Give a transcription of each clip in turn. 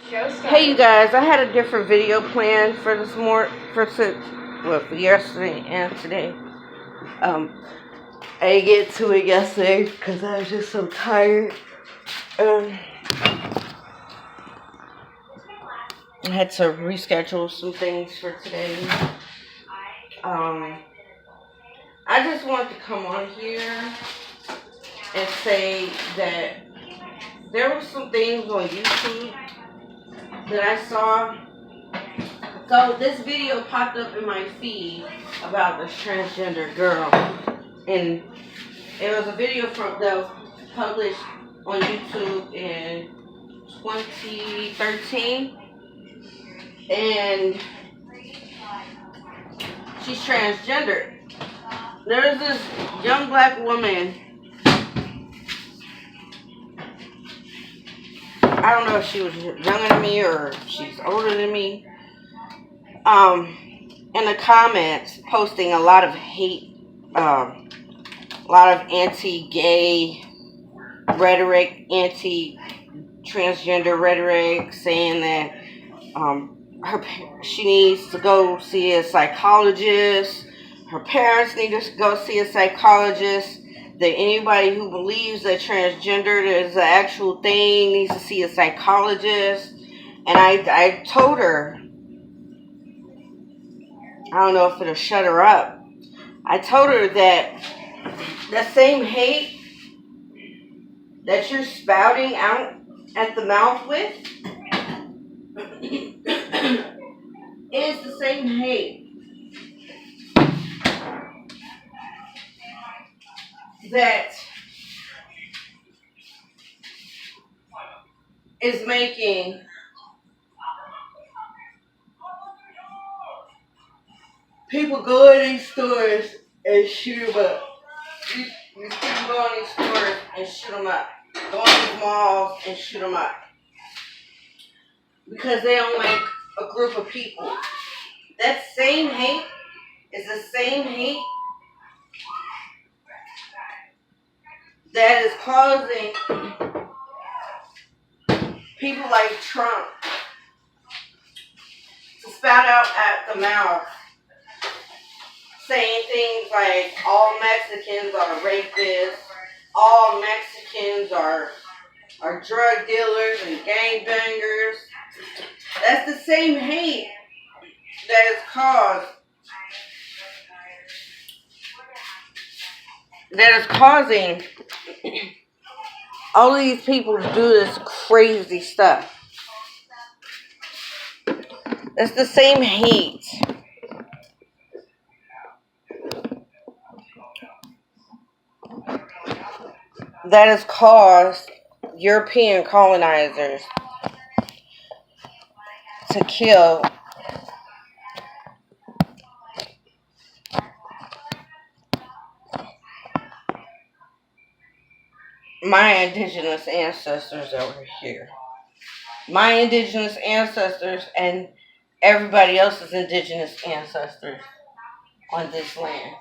Hey you guys, I had a different video planned for this for yesterday and today. I didn't get to it yesterday because I was just so tired. I had to reschedule some things for today. I just wanted to come on here and say that there were some things on YouTube that I saw. So this video popped up in my feed about this transgender girl, and it was a video that was published on YouTube in 2013, and she's transgender. There's this young black woman. I don't know if she was younger than me or if she's older than me. In the comments, posting a lot of hate, a lot of anti-gay rhetoric, anti-transgender rhetoric, saying that she needs to go see a psychologist. Her parents need to go see a psychologist. That anybody who believes that transgender is an actual thing needs to see a psychologist. And I told her, I don't know if it'll shut her up. I told her that the same hate that you're spouting out at the mouth with is the same hate that is making people go in these stores and shoot them up. These people go in these stores and shoot them up. Go in these malls and shoot them up. Because they don't like a group of people. That same hate is the same hate that is causing people like Trump to spout out at the mouth, saying things like all Mexicans are rapists, all Mexicans are drug dealers and gangbangers. That's the same hate that is causing all of these people to do this crazy stuff. It's the same hate that has caused European colonizers to kill my indigenous ancestors over here. My indigenous ancestors and everybody else's indigenous ancestors on this land.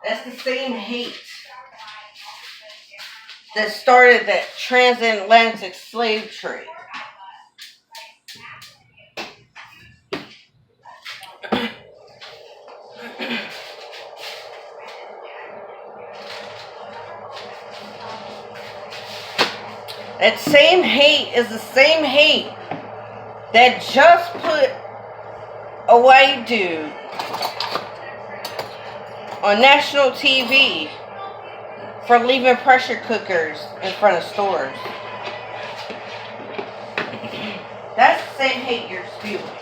That's the same hate that started that transatlantic slave trade. That same hate is the same hate that just put a white dude on national TV for leaving pressure cookers in front of stores. That's the same hate you're spewing.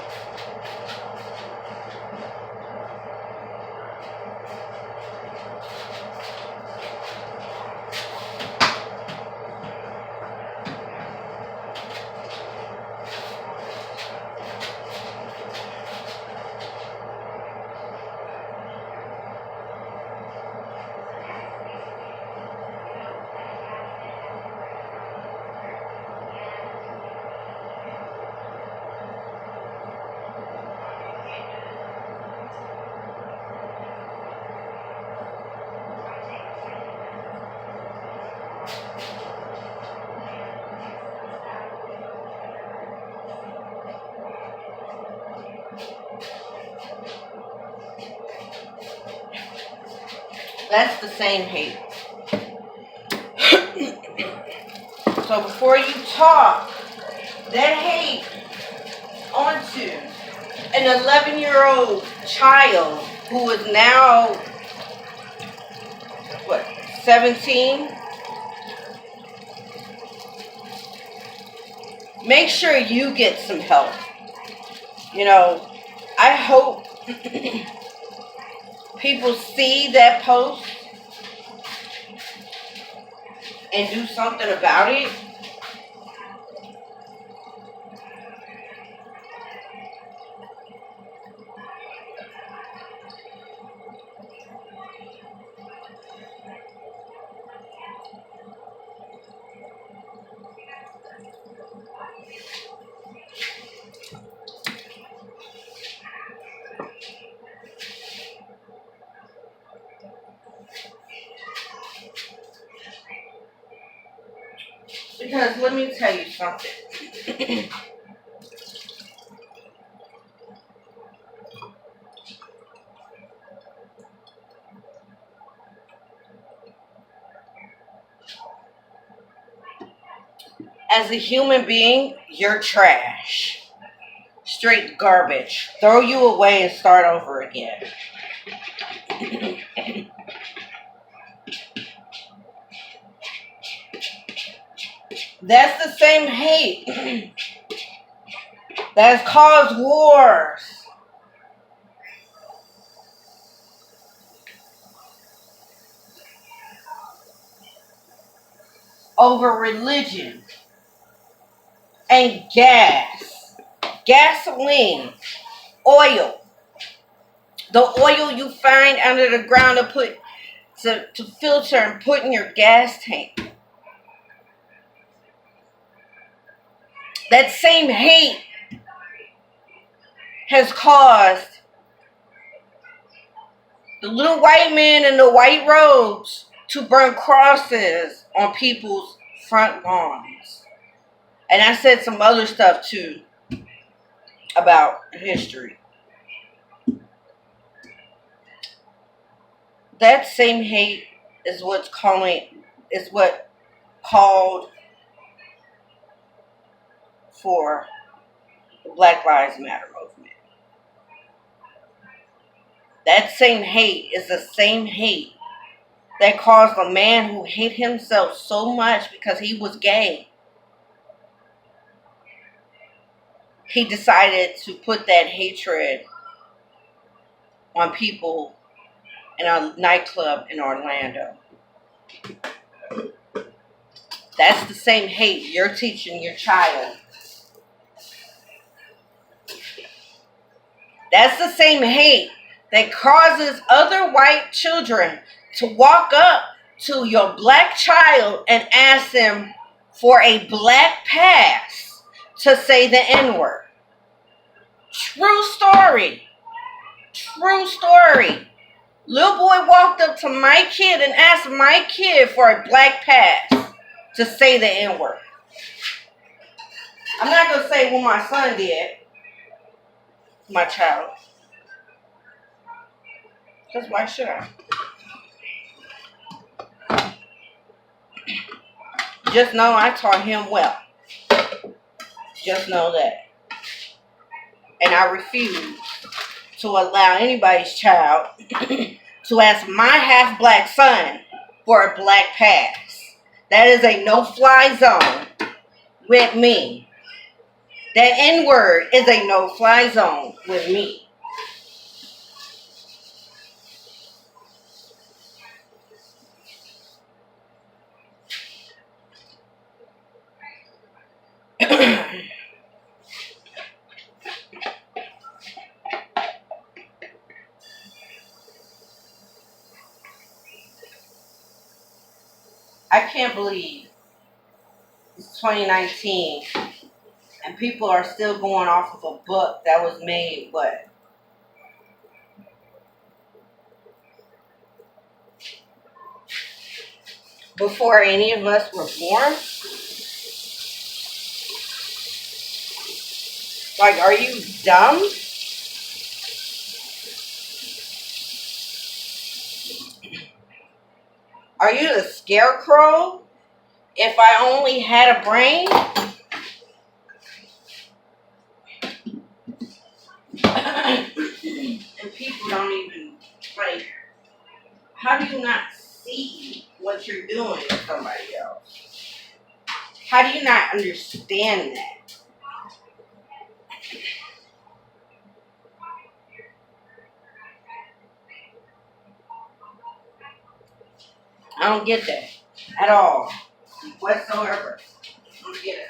That's the same hate. So before you talk that hate onto an 11-year-old child who is now, what, 17? Make sure you get some help. You know, I hope people see that post and do something about it. Because let me tell you something. As a human being, you're trash. Straight garbage. Throw you away and start over again. That's the same hate that has caused wars. Over religion and gas, gasoline, oil. The oil you find under the ground to filter and put in your gas tank. That same hate has caused the little white men in the white robes to burn crosses on people's front lawns. And I said some other stuff too about history. That same hate is what called for the Black Lives Matter movement. That same hate is the same hate that caused a man who hate himself so much because he was gay. He decided to put that hatred on people in a nightclub in Orlando. That's the same hate you're teaching your child. That's the same hate that causes other white children to walk up to your black child and ask them for a black pass to say the N-word. True story. True story. Little boy walked up to my kid and asked my kid for a black pass to say the N-word. I'm not going to say what my son did, my child. Because why should I? Just know I taught him well. Just know that. And I refuse to allow anybody's child to ask my half-black son for a black pass. That is a no-fly zone with me. That N-word is a no-fly zone with me. I can't believe it's 2019 and people are still going off of a book that was made, what? Before any of us were born? Like, are you dumb? Are you the scarecrow? If I only had a brain? And people don't even, like, how do you not see what you're doing to somebody else? How do you not understand that? I don't get that at all, whatsoever. I don't get it.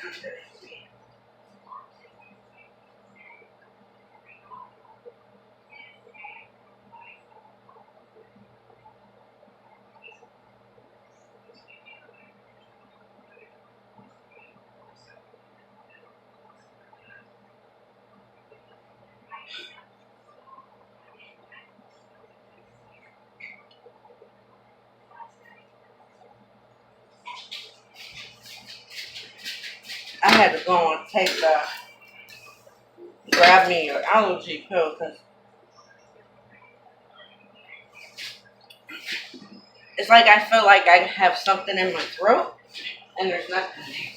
I had to go and grab me an allergy pill because it's like I feel like I have something in my throat and there's nothing there.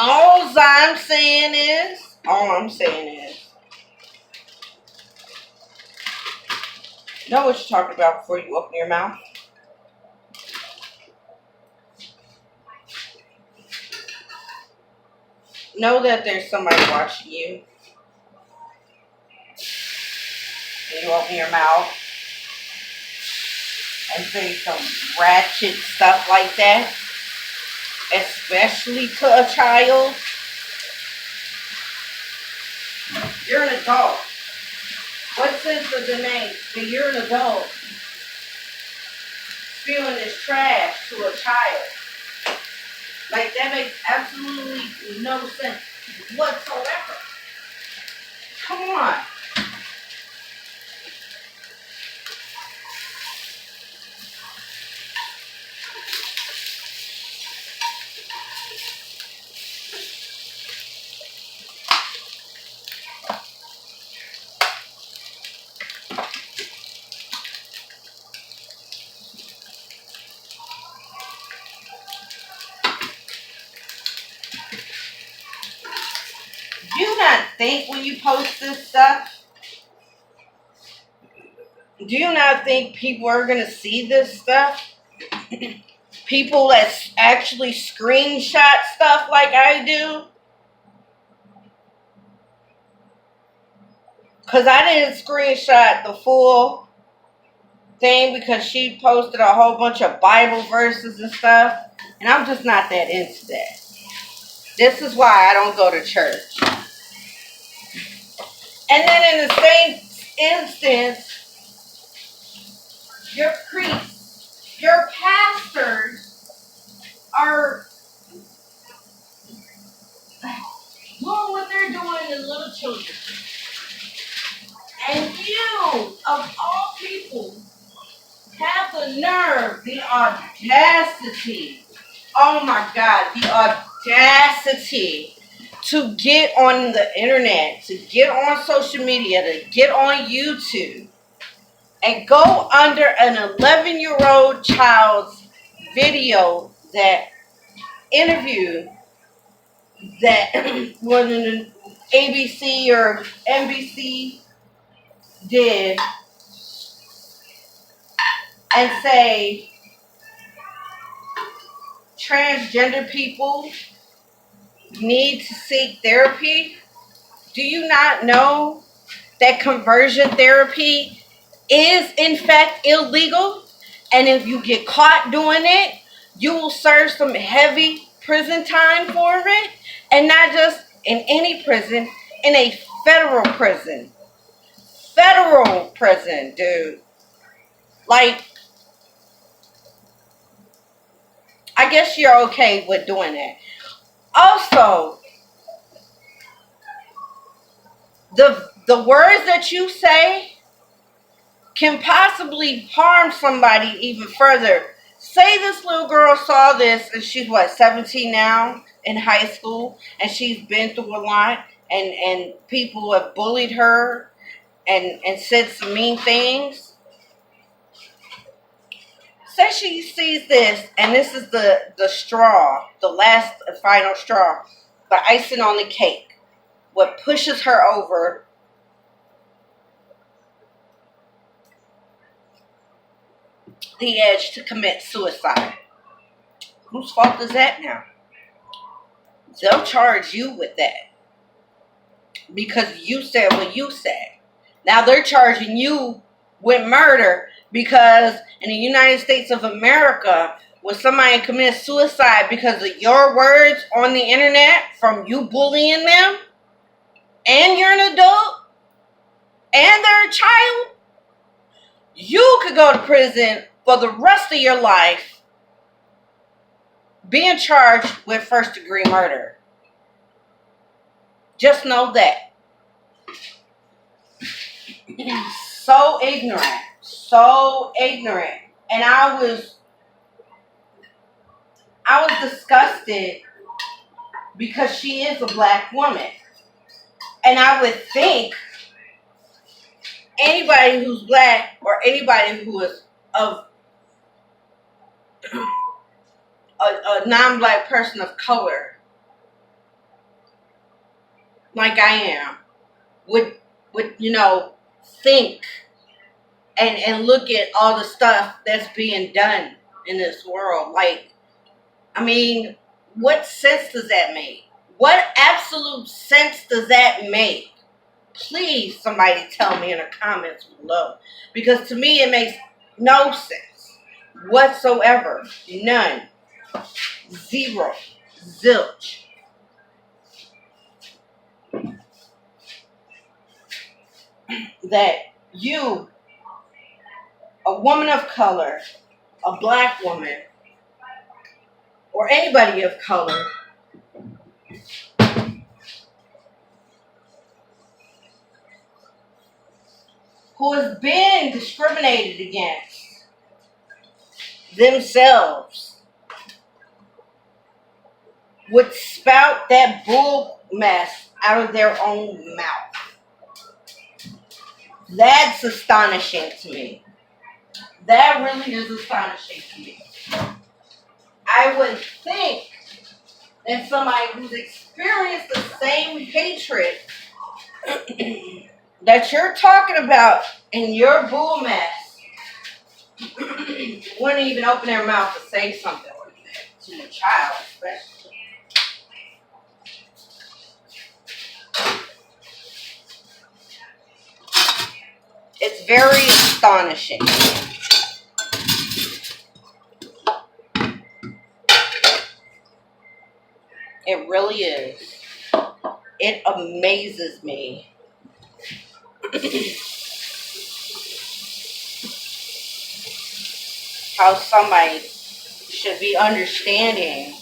All I'm saying is, know what you're talking about before you open your mouth. Know that there's somebody watching you. And you open your mouth and say some ratchet stuff like that, especially to a child. You're an adult. What sense does it make that you're an adult spewing this trash to a child? Like, that makes absolutely no sense whatsoever. Come on. Do you not think when you post this stuff, do you not think people are going to see this stuff? People that actually screenshot stuff like I do? Because I didn't screenshot the full thing because she posted a whole bunch of Bible verses and stuff. And I'm just not that into that. This is why I don't go to church. And then in the same instance, your priests, your pastors are doing what they're doing to little children. And you, of all people, have the nerve, the audacity, oh my God, the audacity to get on the internet, to get on social media, to get on YouTube, and go under an 11-year-old child's video that interview that was an ABC or NBC did and say transgender people need to seek therapy. Do you not know that conversion therapy is in fact illegal? And if you get caught doing it, you will serve some heavy prison time for it. And not just in any prison, in a federal prison. Federal prison, dude. Like, I guess you're okay with doing that. Also, the words that you say can possibly harm somebody even further. Say this little girl saw this and she's 17 now in high school and she's been through a lot and people have bullied her and said some mean things. Say she sees this, and this is the straw, the last and final straw, the icing on the cake, what pushes her over the edge to commit suicide. Whose fault is that now? They'll charge you with that because you said what you said. Now they're charging you with murder because in the United States of America, when somebody commits suicide because of your words on the internet from you bullying them, and you're an adult, and they're a child, you could go to prison for the rest of your life being charged with first-degree murder. Just know that. So ignorant. So ignorant. And I was disgusted because she is a black woman. And I would think anybody who's black or anybody who is of a non-black person of color, like I am, would think and look at all the stuff that's being done in this world. Like, I mean, what sense does that make? What absolute sense does that make? Please, somebody tell me in the comments below. Because to me, it makes no sense whatsoever. None. Zero. Zilch. That you, a woman of color, a black woman, or anybody of color, who has been discriminated against themselves, would spout that bull mess out of their own mouth. That's astonishing to me. That really is astonishing to me. I would think that somebody who's experienced the same hatred that you're talking about in your bull mess wouldn't even open their mouth to say something like that to a child, especially. It's very astonishing. It really is. It amazes me. How somebody should be understanding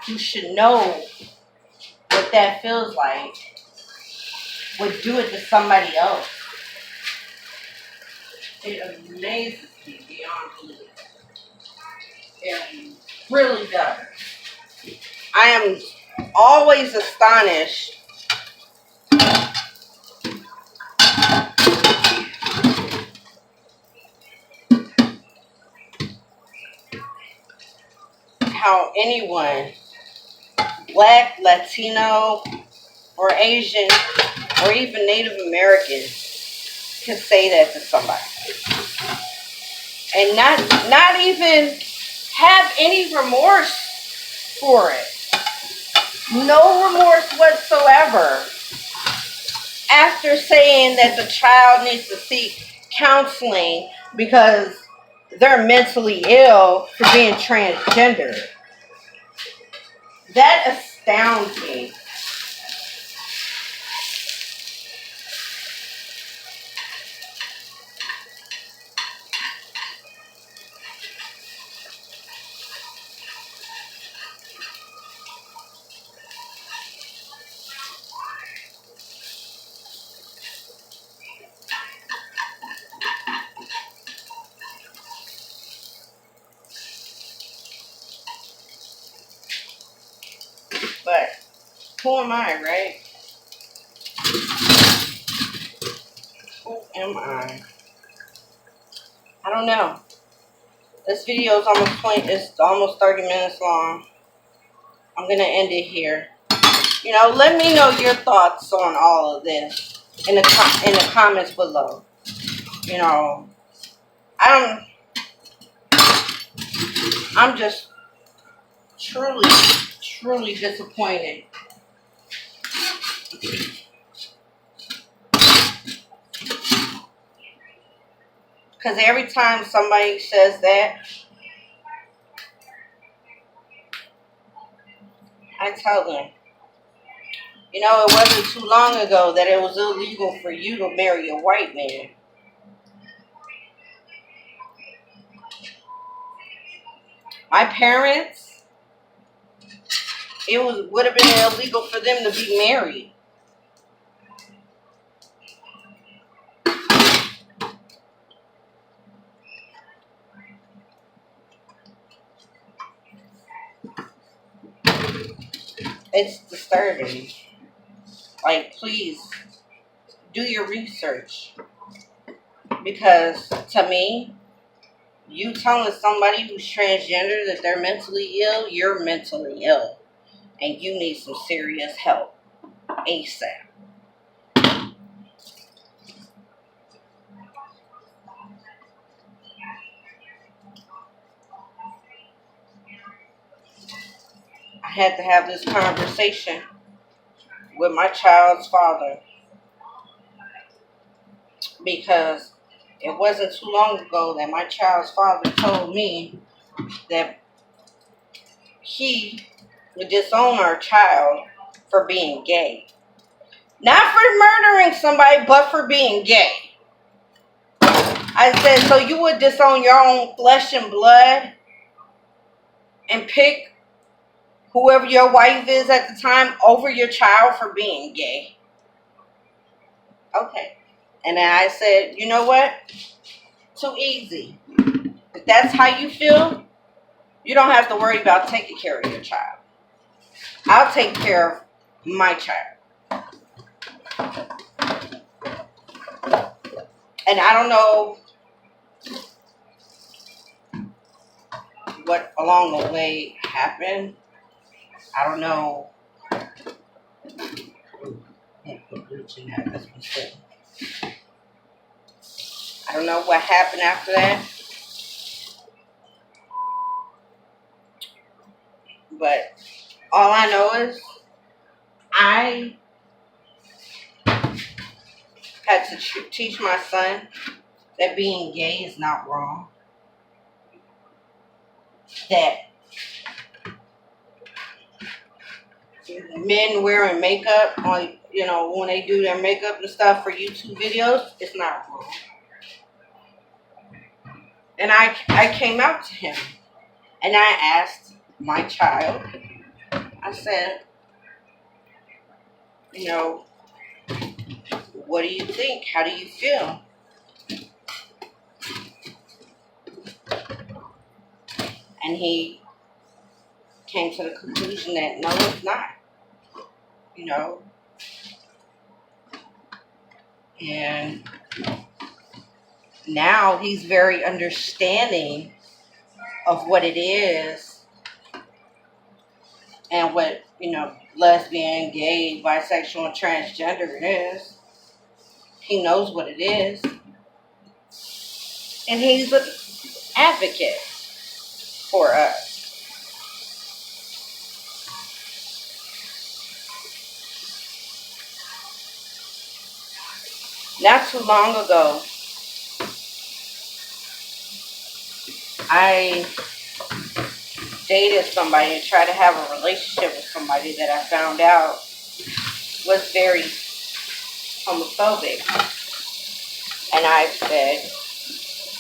who should know what that feels like would do it to somebody else. It amazes me beyond belief. It really does. I am always astonished how anyone, black, Latino, or Asian, or even Native American, can say that to somebody. And not even have any remorse for it. No remorse whatsoever. After saying that the child needs to seek counseling because they're mentally ill for being transgender. That astounds me. But Who am I, right? Who am I? I don't know. This video is it's almost 30 minutes long. I'm gonna end it here. You know, let me know your thoughts on all of this in the comments below. You know, I'm just truly disappointed. Because every time somebody says that, I tell them, you know, it wasn't too long ago that it was illegal for you to marry a white man. My parents, would have been illegal for them to be married. It's disturbing. Like, please do your research. Because to me, you telling somebody who's transgender that they're mentally ill, you're mentally ill. And you need some serious help ASAP. I had to have this conversation with my child's father. Because it wasn't too long ago that my child's father told me that he would disown our child for being gay. Not for murdering somebody, but for being gay. I said, so you would disown your own flesh and blood and pick whoever your wife is at the time over your child for being gay? Okay. And then I said, you know what? Too easy. If that's how you feel, you don't have to worry about taking care of your child. I'll take care of my child. And I don't know what along the way happened. I don't know. I don't know what happened after that. But all I know is I had to teach my son that being gay is not wrong. That men wearing makeup, on, you know, when they do their makeup and stuff for YouTube videos, it's not wrong. And I came out to him and I asked my child, I said, you know, what do you think? How do you feel? And he came to the conclusion that no, it's not. You know, and now he's very understanding of what it is and what, you know, lesbian, gay, bisexual, and transgender is. He knows what it is. And he's an advocate for us. Not too long ago, I dated somebody and tried to have a relationship with somebody that I found out was very homophobic. And I said,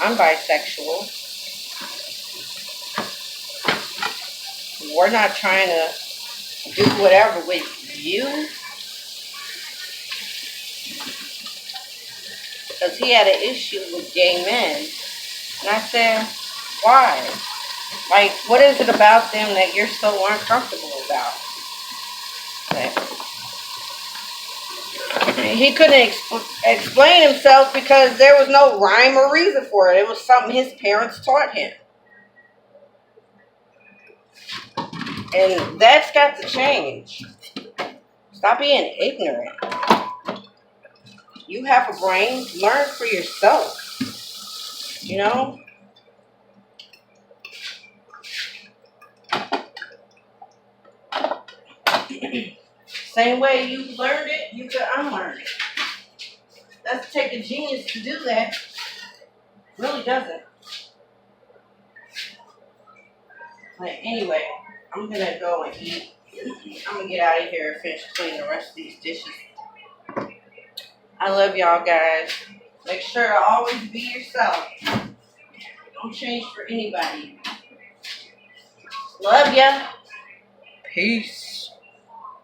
I'm bisexual. We're not trying to do whatever with you. Because he had an issue with gay men. And I said, why? Like, what is it about them that you're so uncomfortable about? Okay. He couldn't explain himself because there was no rhyme or reason for it. It was something his parents taught him. And that's got to change. Stop being ignorant. You have a brain. Learn for yourself. You know? Same way you learned it, you could unlearn it. Doesn't take a genius to do that. Really doesn't. But anyway, I'm gonna go and eat. I'm gonna get out of here and finish cleaning the rest of these dishes. I love y'all guys. Make sure to always be yourself. Don't change for anybody. Love ya. Peace.